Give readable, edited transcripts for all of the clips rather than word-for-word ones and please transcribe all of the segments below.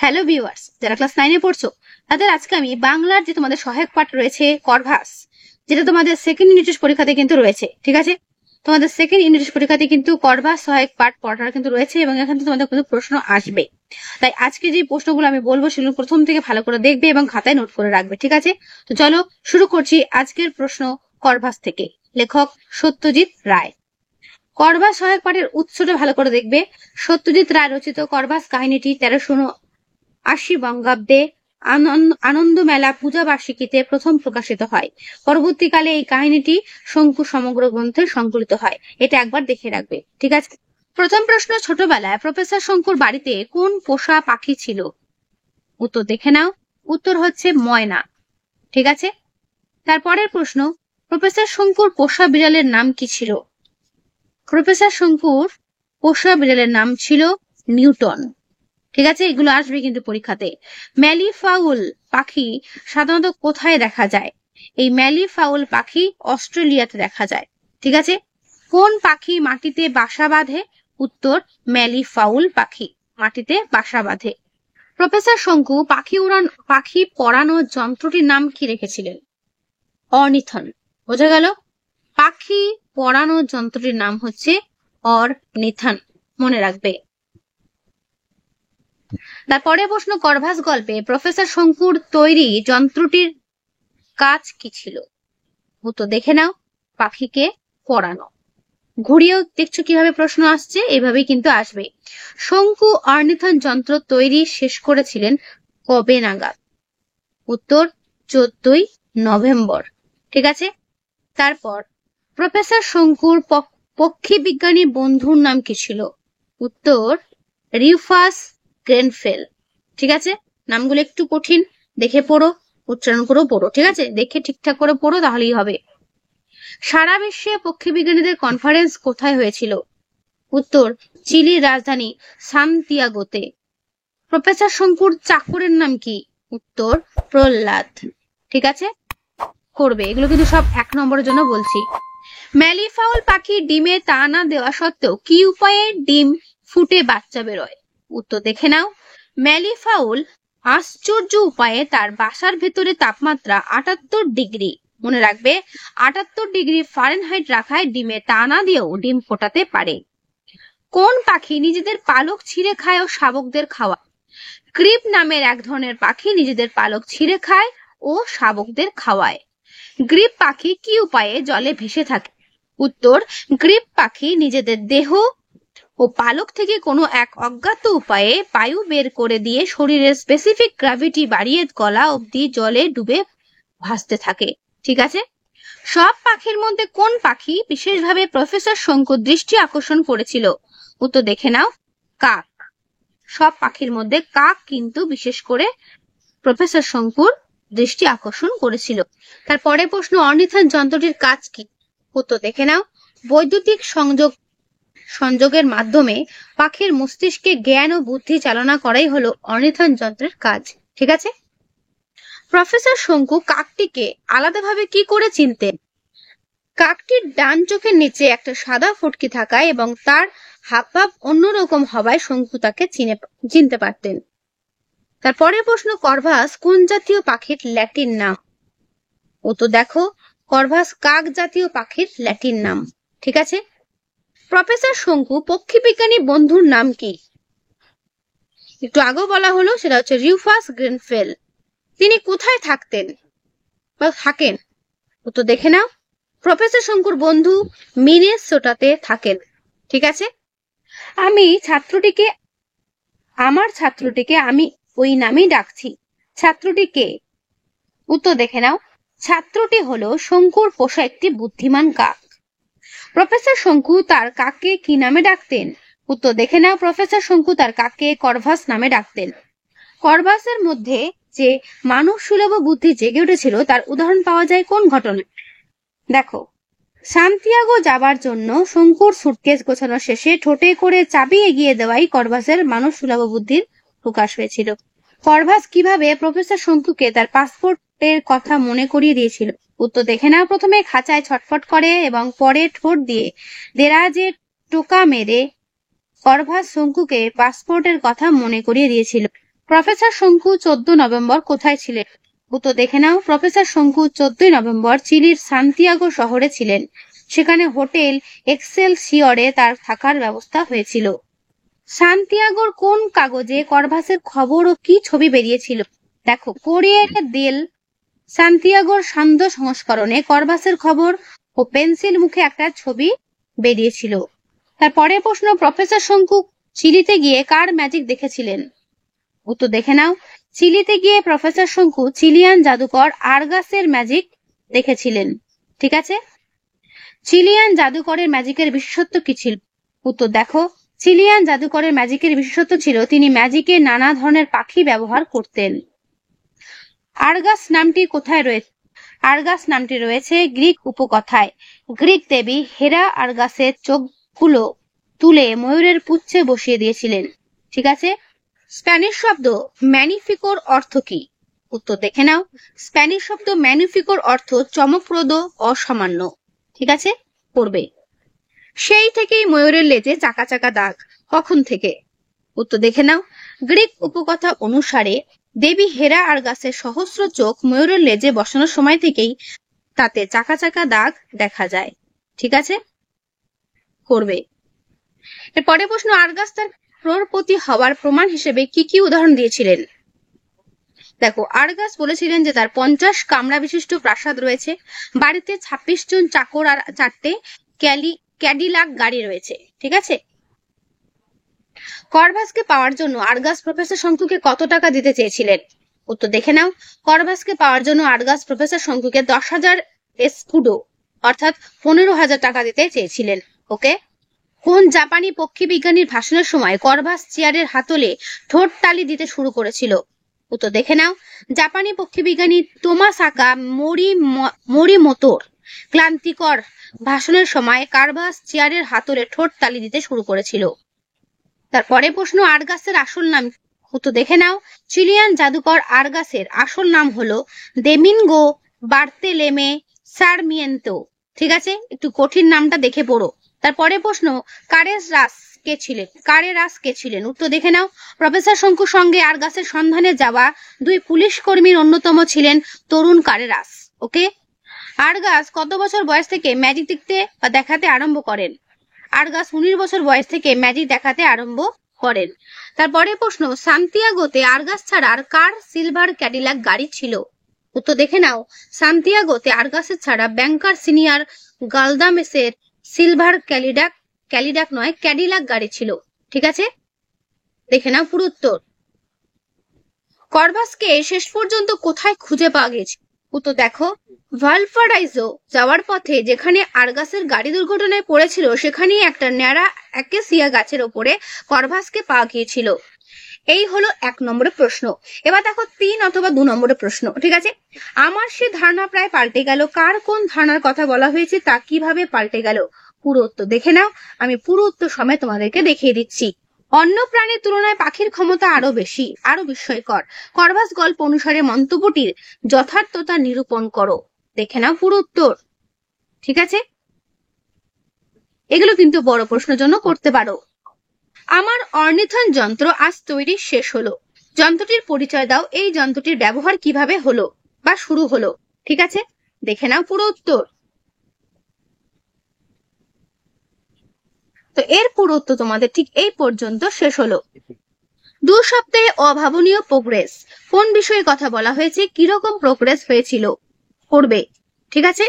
Hello viewers, যারা class 9 এ পড়ছো তাদের আজকে আমি বাংলার যে তোমাদের সহায়ক পাঠ রয়েছে করভাস, যেটা তোমাদের সেকেন্ড ইউনিট টেস্ট পরীক্ষাতে কিন্তু রয়েছে। ঠিক আছে, তোমাদের সেকেন্ড ইউনিট টেস্ট পরীক্ষাতে কিন্তু করভাস সহায়ক পাঠ পড়াটা কিন্তু রয়েছে এবং এখান থেকে তোমাদের কিন্তু প্রশ্ন আসবে। তাই আজকে যে প্রশ্নগুলো আমি বলবো সেগুলো প্রথম থেকে ভালো করে দেখবে এবং খাতায় নোট করে রাখবে। ঠিক আছে, তো চলো শুরু করছি আজকের প্রশ্ন করভাস থেকে। লেখক সত্যজিৎ রায়। করভাস সহায়ক পাঠের উৎসটা ভালো করে দেখবে। সত্যজিৎ রায় রচিত করভাস কাহিনীটি 1380 বঙ্গাব্দে আনন্দ মেলা পূজা বার্ষিকীতে প্রথম প্রকাশিত হয়। পরবর্তীকালে এই কাহিনীটি শঙ্কু সমগ্র গ্রন্থে সংকলিত হয়। এটা একবার দেখে রাখবে। ঠিক আছে, প্রথম প্রশ্ন, ছোটবেলায় প্রফেসর শঙ্কুর বাড়িতে কোন পোষা পাখি ছিল? উত্তর দেখে নাও। উত্তর হচ্ছে ময়না। ঠিক আছে, তারপরের প্রশ্ন, প্রফেসর শঙ্কুর পোষা বিড়ালের নাম কি ছিল? প্রফেসর শঙ্কুর পোষা বিড়ালের নাম ছিল নিউটন। ঠিক আছে, এগুলো আসবে কিন্তু পরীক্ষাতে। ম্যালিফাউল পাখি সাধারণত কোথায় দেখা যায়? এই ম্যালিফাউল পাখি অস্ট্রেলিয়াতে দেখা যায়। ঠিক আছে, কোন পাখি মাটিতে বাসা বাঁধে? উত্তর ম্যালিফাউল পাখি মাটিতে বাসা বাঁধে। প্রফেসর শঙ্কু পাখি পড়ানোর যন্ত্রটির নাম কি রেখেছিলেন? অর্নিথন। বোঝা গেল? পাখি পড়ানোর যন্ত্রটির নাম হচ্ছে অর্নিথন, মনে রাখবে। তারপরে প্রশ্ন, করভাস গল্পে প্রফেসর শঙ্কুর তৈরি যন্ত্রটির কাজ কি ছিল? উত্তর দেখে নাও। পাখিকে পড়ানো। ঘুরিয়েও দেখছো কিভাবে প্রশ্ন আসছে, এভাবেই কিন্তু আসবে। শঙ্কু অর্নিথন যন্ত্র তৈরি শেষ করেছিলেন কবে নাগাদ? উত্তর 14ই নভেম্বর। ঠিক আছে, তারপর প্রফেসর শঙ্কুর পক্ষী বিজ্ঞানী বন্ধুর নাম কি ছিল? উত্তর রিউফাস গ্রেনফেল। ঠিক আছে, নামগুলো একটু কঠিন, দেখে পড়ো, উচ্চারণ করেও পড়ো। ঠিক আছে, দেখে ঠিকঠাক করে পড়ো, তাহলেই হবে। সারা বিশ্বে পক্ষী বিজ্ঞানীদের কনফারেন্স কোথায় হয়েছিল? উত্তর চিলির রাজধানী সান্তিয়াগোতে। প্রফেসর শঙ্কুর চাকরের নাম কি? উত্তর প্রহ্লাদ। ঠিক আছে, করবে, এগুলো কিন্তু সব 1 নম্বরের জন্য বলছি। ম্যালিফাউল পাখি ডিমে তা না দেওয়া সত্ত্বেও কি উপায়ে ডিম ফুটে বাচ্চা বেরোয়? উত্তর দেখে নাও। ম্যালিফাউল আশ্চর্য উপায়ে তার বাসার ভেতরে তাপমাত্রা 78 ডিগ্রি, মনে রাখবে, 78 ডিগ্রি ফারেনহাইট রাখায় ডিমে তা না দিয়েও ডিম ফোটাতে পারে। কোন পাখি নিজেদের পালক ছিঁড়ে খায় ও শাবকদের খাওয়ায়? ক্রিপ নামের এক ধরনের পাখি নিজেদের পালক ছিঁড়ে খায় ও শাবকদের খাওয়ায়। গ্রিপ পাখি কি উপায়ে জলে ভেসে থাকে? উত্তর গ্রিপ পাখি নিজেদের দেহ ও পালক থেকে কোনো এক অজ্ঞাত উপায়ে বায়ু বের করে দিয়ে শরীরের স্পেসিফিক গ্র্যাভিটি বাড়িয়ে গলা অবধি জলে ডুবে ভাসতে থাকে। ঠিক আছে, সব পাখির মধ্যে কোন পাখি বিশেষভাবে প্রফেসর শঙ্কুর দৃষ্টি আকর্ষণ করেছিল? উত্তর দেখে নাও। কাক। সব পাখির মধ্যে কাক কিন্তু বিশেষ করে প্রফেসর শঙ্কুর দৃষ্টি আকর্ষণ করেছিল। তারপরে প্রশ্ন, অর্নিথন যন্ত্রটির কাজ কি? উত্তর দেখে নাও। বৈদ্যুতিক সংযোগের মাধ্যমে পাখির মস্তিষ্কে জ্ঞান ও বুদ্ধি চালনা করাই হলো অর্নিথন যন্ত্রের কাজ। ঠিক আছে, প্রফেসর শঙ্কু কাকটিকে আলাদাভাবে কি করে চিনতেন? কাকটির ডান চোখের নিচে একটা সাদা ফুটকি থাকায় এবং তার হাবভাব অন্যরকম হওয়ায় শঙ্কু তাকে চিনতে পারতেন। তারপরে প্রশ্ন, করভাস কোন জাতীয় পাখির ল্যাটিন নাম? উত্তর দেখো, করভাস কাক জাতীয় পাখির ল্যাটিন নাম। ঠিক আছে, প্রফেসর শঙ্কু পক্ষী বিজ্ঞানী বন্ধুর নাম কি? একটু আগেও বলা হলো, সেটা হচ্ছে রিউফাস গ্রেনফেল। তিনি কোথায় থাকতেন বা থাকেন? উত্তর দেখে নাও। প্রফেসর শঙ্কুর বন্ধু মিনেসোটাতে থাকেন। ঠিক আছে, আমার ছাত্রটিকে আমি ওই নামেই ডাকছি। ছাত্রটি কে? উত্তর দেখে নাও। ছাত্রটি হলো শঙ্কুর পোষা একটি বুদ্ধিমান কাক। প্রফেসর শঙ্কু তার কাককে কি নামে ডাকতেন? উত্তর দেখে নাও। প্রফেসর শঙ্কু তার কাককে করভাস নামে ডাকতেন। করভাসের মধ্যে যে মানব সুলভ বুদ্ধি জেগে উঠেছিল তার উদাহরণ পাওয়া যায় কোন ঘটনায়? দেখো, সান্তিয়াগো যাবার জন্য শঙ্কুর সুটকেস গোছানো শেষে ঠোঁটে করে চাবি এগিয়ে দেওয়াই করভাসের মানব সুলভ বুদ্ধির প্রকাশ হয়েছিল। করভাস কিভাবে প্রফেসর শঙ্কুকে তার পাসপোর্টের কথা মনে করিয়ে দিয়েছিল? উত্তর দেখে নাও। প্রথমে খাঁচায় ছটফট করে এবং পরে ঠোঁট দিয়ে দেরাজে টোকা মেরে করভাস শঙ্কুকে পাসপোর্টের কথা মনে করিয়ে দিয়েছিল। প্রফেসর শঙ্কু 14 নভেম্বর কোথায় ছিলেন? উত্তর দেখে নাও। প্রফেসর শঙ্কু 14 নভেম্বর চিলির সান্তিয়াগো শহরে ছিলেন। সেখানে হোটেল এক্সেলসিয়রে তার থাকার ব্যবস্থা হয়েছিল। সান্তিয়াগোর কোন কাগজে করভাসের খবর ও কি ছবি বেরিয়েছিল? দেখো, কোরিয়ারে দেল সান্তিয়াগোর সান্ধ্য সংস্করণে করভাসের খবর ও পেন্সিল মুখে একটা ছবি বেরিয়েছিল। তারপরে প্রশ্ন, প্রফেসর শঙ্কু চিলিতে গিয়ে কার ম্যাজিক দেখেছিলেন? উত্তর দেখে নাও। চিলিতে গিয়ে প্রফেসর শঙ্কু চিলিয়ান জাদুকর আরগাসের ম্যাজিক দেখেছিলেন। ঠিক আছে, চিলিয়ান জাদুকরের ম্যাজিকের বিশেষত্ব কি ছিল? উত্তর দেখো, চিলিয়ান জাদুকরের ম্যাজিকের বিশেষত্ব ছিল তিনি ম্যাজিকে নানা ধরনের পাখি ব্যবহার করতেন। আরগাস নামটি কোথায় রয়েছে? আরগাস নামটি রয়েছে গ্রিক উপকথায়। গ্রিক দেবী হেরা আরগাসের চোখগুলো তুলে ময়ূরের পুচ্ছে বসিয়ে দিয়েছিলেন। ঠিক আছে, স্প্যানিশ শব্দ ম্যানিফিকোর অর্থ কি? উত্তর দেখে নাও। স্প্যানিশ শব্দ ম্যানিফিকোর অর্থ চমকপ্রদ, অসামান্য। ঠিক আছে, পড়বে। সেই থেকেই ময়ূরের লেজে চাকা চাকা দাগ, কখন থেকে? উত্তর দেখে নাও। গ্রিক উপকথা অনুসারে দেবী হেরা আরগাসের সহস্র চোখ ময়ূরের লেজে বসানোর সময় থেকেই তাতে চাকা চাকা দাগ দেখা যায়। ঠিক আছে, করবে। এরপরে প্রশ্ন, আরগাস তার ক্রোড়পতি হওয়ার প্রমাণ হিসেবে কি কি উদাহরণ দিয়েছিলেন? দেখো, আরগাস বলেছিলেন যে তার 50 কামরা বিশিষ্ট প্রাসাদ রয়েছে, বাড়িতে 26 জন চাকর আর 4টে ক্যাডিলাক গাড়ি রয়েছে। ঠিক আছে, করভাসকে পাওয়ার জন্য আরগাস প্রফেসর শঙ্কুকে কত টাকা দিতে চেয়েছিলেন? উত্তর দেখে নাও। করভাসকে পাওয়ার জন্য আরগাস প্রফেসর শঙ্কুকে 10,000 এসকুডো অর্থাৎ 15,000 টাকা দিতে চেয়েছিলেন। ওকে। কোন জাপানি পক্ষী বিজ্ঞানীর ভাষণের সময় করভাস চেয়ারের হাতলে ঠোঁট তালি দিতে শুরু করেছিল? উত্তর দেখে নাও। জাপানি পক্ষী বিজ্ঞানী তোমাসাকা মোরিমোতোর ক্লান্তিকর ভাষণের সময় করভাস চেয়ারের হাতলে ঠোঁট তালি দিতে শুরু করেছিল। তারপরে প্রশ্ন, আরগাসের আসল নাম? উত্তর দেখে নাও। চিলিয়ান জাদুকর আরগাসের আসল নাম হলো দেমিনগো বার্তেলেমে সারমিয়েন্তো। ঠিক আছে, একটু কঠিন নামটা দেখে পড়ো। তারপরে প্রশ্ন, কারেরাস কে ছিলেন? উত্তর দেখে নাও। প্রফেসর শঙ্কুর সঙ্গে আরগাসের সন্ধানে যাওয়া 2 পুলিশ কর্মীর অন্যতম ছিলেন তরুণ কারেরাস। ওকে। আরগাস কত বছর বয়স থেকে ম্যাজিক দেখতে বা দেখাতে আরম্ভ করেন? আরগাস 19 বছর বয়স থেকে ম্যাজিক দেখাতে আরম্ভ করেন। তারপরে প্রশ্ন, সান্তিয়াগোতে আরগাস ছাড়া আর কার সিলভার ক্যাডিলাক গাড়ি ছিল? উত্তর দেখে নাও। সান্তিয়াগোতে আরগাসের ছাড়া ব্যাংকার সিনিয়র গালদামেসের সিলভার ক্যাডিলাক গাড়ি ছিল। ঠিক আছে, দেখে নাও পুরো উত্তর। করভাসকে শেষ পর্যন্ত কোথায় খুঁজে পাওয়া গেছে? উত্তর দেখো, ভালপারাইজো যাওয়ার পথে যেখানে আরগাসের গাড়ি দুর্ঘটনায় পড়েছিল সেখানেই একটা ন্যাড়া অ্যাকেসিয়া গাছের ওপরে করভাসকে পাওয়া গিয়েছিল। এই হলো 1 নম্বরের প্রশ্ন। এবার দেখো 3 অথবা 2 নম্বরের প্রশ্ন। ঠিক আছে, আমার সে ধারণা প্রায় পাল্টে গেল, কার কোন ধারণার কথা বলা হয়েছে তা কিভাবে পাল্টে গেল? পুরো উত্তর দেখে নাও। আমি পুরো উত্তর সময় তোমাদেরকে দেখিয়ে দিচ্ছি। অন্য প্রাণীর তুলনায় পাখির ক্ষমতা আরো বেশি, আরো বিস্ময়কর। করভাস গল্প অনুসারে মন্তব্যটির যথার্থতা নিরূপণ করো। দেখে নাও পুরো উত্তর। ঠিক আছে, এগুলো কিন্তু বড় প্রশ্নের জন্য করতে পারো। আমার অর্নিথন যন্ত্র আজ তৈরি শেষ হলো। যন্ত্রটির পরিচয় দাও। এই যন্ত্রটির ব্যবহার কিভাবে হলো বা শুরু হলো? ঠিক আছে, দেখে নাও পুরো উত্তর। তো এর পুরো উত্তর তোমাদের ঠিক এই পর্যন্ত শেষ হলো। 2 সপ্তাহে অভাবনীয় প্রোগ্রেস, কোন বিষয়ে কথা বলা হয়েছে? কিরকম প্রোগ্রেস হয়েছিল? করবে। ঠিক আছে,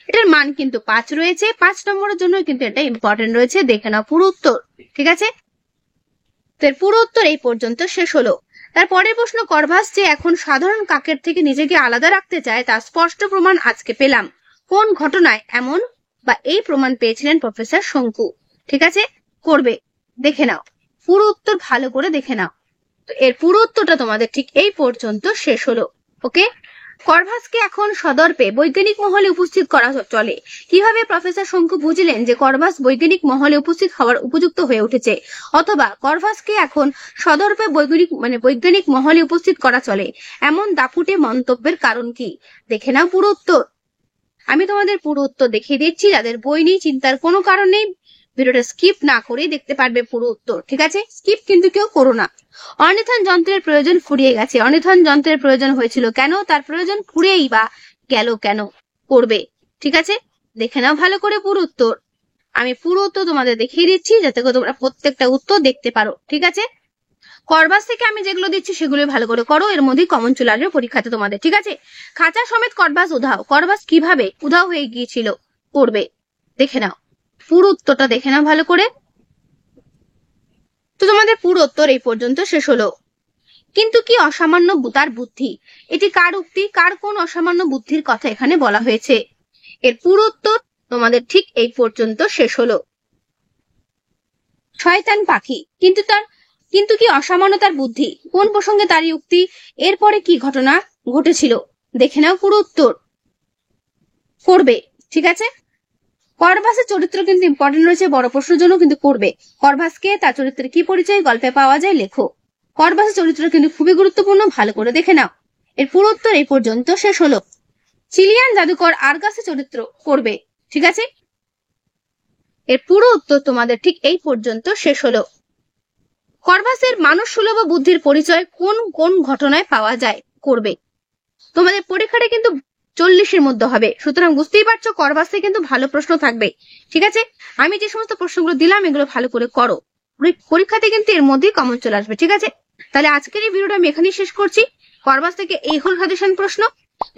এটার মান কিন্তু 5 রয়েছে। 5 নম্বরের জন্য কিন্তু এটা ইম্পর্টেন্ট রয়েছে। দেখে নাও পুরো উত্তর। ঠিক আছে, এর পুরো উত্তর এই পর্যন্ত শেষ হলো। তারপরের প্রশ্ন, করভাস যে এখন সাধারণ কাকের থেকে নিজেকে আলাদা রাখতে চায় তার স্পষ্ট প্রমাণ আজকে পেলাম। কোন ঘটনায় এমন বা এই প্রমাণ পেয়েছিলেন প্রফেসর শঙ্কু? ঠিক আছে, করবে। দেখে নাও পুরো উত্তর, ভালো করে দেখে নাও। তো এর পুরো উত্তরটা তোমাদের ঠিক এই পর্যন্ত শেষ হলো। ওকে। করভাসকে এখন সদর্পে বৈজ্ঞানিক মহলে উপস্থিত করা চলে। কিভাবে প্রফেসর শঙ্কু বুঝলেন যে করভাস বৈজ্ঞানিক মহলে উপস্থিত হওয়ার উপযুক্ত হয়ে উঠেছে? অথবা করভাসকে এখন সদর্পে বৈজ্ঞানিক মহলে উপস্থিত করা চলে এমন দাপুটে মন্তব্যের কারণ কি? দেখে নাও পুরো উত্তর। আমি তোমাদের পুরো উত্তর দেখিয়ে দিচ্ছি। যাদের বই নেই চিন্তার কোনো কারণ নেই, ভিডিওটা স্কিপ না করেই দেখতে পারবে পুরো উত্তর, ঠিক আছে? স্কিপ কিন্তু কেউ করো না। অর্নিথন যন্ত্রের প্রয়োজন ফুরিয়ে গেছে। অর্নিথন যন্ত্রের প্রয়োজন হয়েছিল কেন? তার প্রয়োজন ফুরিয়েই বা গেল কেন? করবে, ঠিক আছে? দেখে নাও ভালো করে পুরো উত্তর। আমি পুরো উত্তর তোমাদের দেখিয়ে দিচ্ছি যাতে করে তোমরা প্রত্যেকটা উত্তর দেখতে পারো, ঠিক আছে? করবাস থেকে আমি যেগুলো দিচ্ছি সেগুলো ভালো করে করো, এর মধ্যে কমন চলে আসবে পরীক্ষাতে তোমাদের, ঠিক আছে? খাঁচা সমেত করবাস উধাও। করবাস কিভাবে উধাও হয়ে গিয়েছিল? করবে, দেখে নাও পুরো উত্তরটা, দেখে নাও ভালো করে। তো তোমাদের পুরো উত্তর এই পর্যন্ত শেষ হলো। কিন্তু কি অসামান্য তার বুদ্ধি, এটি কার উক্তি? কার কোন অসামান্য বুদ্ধির কথা এখানে বলা হয়েছে? এর পুরো উত্তর তোমাদের ঠিক এই পর্যন্ত শেষ হলো। শয়তান পাখি, কিন্তু কি অসামান্য তার বুদ্ধি, কোন প্রসঙ্গে তারই উক্তি? এরপরে কি ঘটনা ঘটেছিল? দেখে নাও পুরো উত্তর। করবে, ঠিক আছে? করভাসের চরিত্র কিন্তু ইম্পর্টেন্ট রয়েছে, বড় প্রশ্নের জন্য কিন্তু করবে। করভাসকে, তার চরিত্রের কি পরিচয়, গল্পে পাওয়া যায়, লেখো। করভাসের চরিত্র কিন্তু খুবই গুরুত্বপূর্ণ, ভালো করে দেখে নাও। এর পুরো উত্তর এই পর্যন্ত শেষ হলো। চিলিয়ান জাদুকর আর্গাসের চরিত্র, করবে, ঠিক আছে? এর পুরো উত্তর তোমাদের ঠিক এই পর্যন্ত শেষ হলো। করভাসের মানুষ সুলভ বুদ্ধির পরিচয় কোন কোন ঘটনায় পাওয়া যায়? করবে। তোমাদের পরীক্ষাটা কিন্তু 40-এর মধ্যে হবে, সুতরাং বুঝতেই পারছো করভাসে কিন্তু ভালো প্রশ্ন থাকবে, ঠিক আছে? আমি যে সমস্ত প্রশ্নগুলো দিলাম এগুলো ভালো করে করো, পরীক্ষাতে কিন্তু এর মধ্যেই কমন চলে আসবে, ঠিক আছে? তাহলে আজকের এই ভিডিওটা আমি এখানেই শেষ করছি। করভাস থেকে এই হল সাজেশন প্রশ্ন।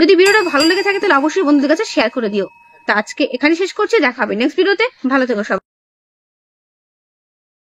যদি ভিডিওটা ভালো লেগে থাকে তাহলে অবশ্যই বন্ধুদের কাছে শেয়ার করে দিও। তা আজকে এখানে শেষ করছি, দেখা হবে নেক্সট ভিডিওতে। ভালো থেকো সবাই।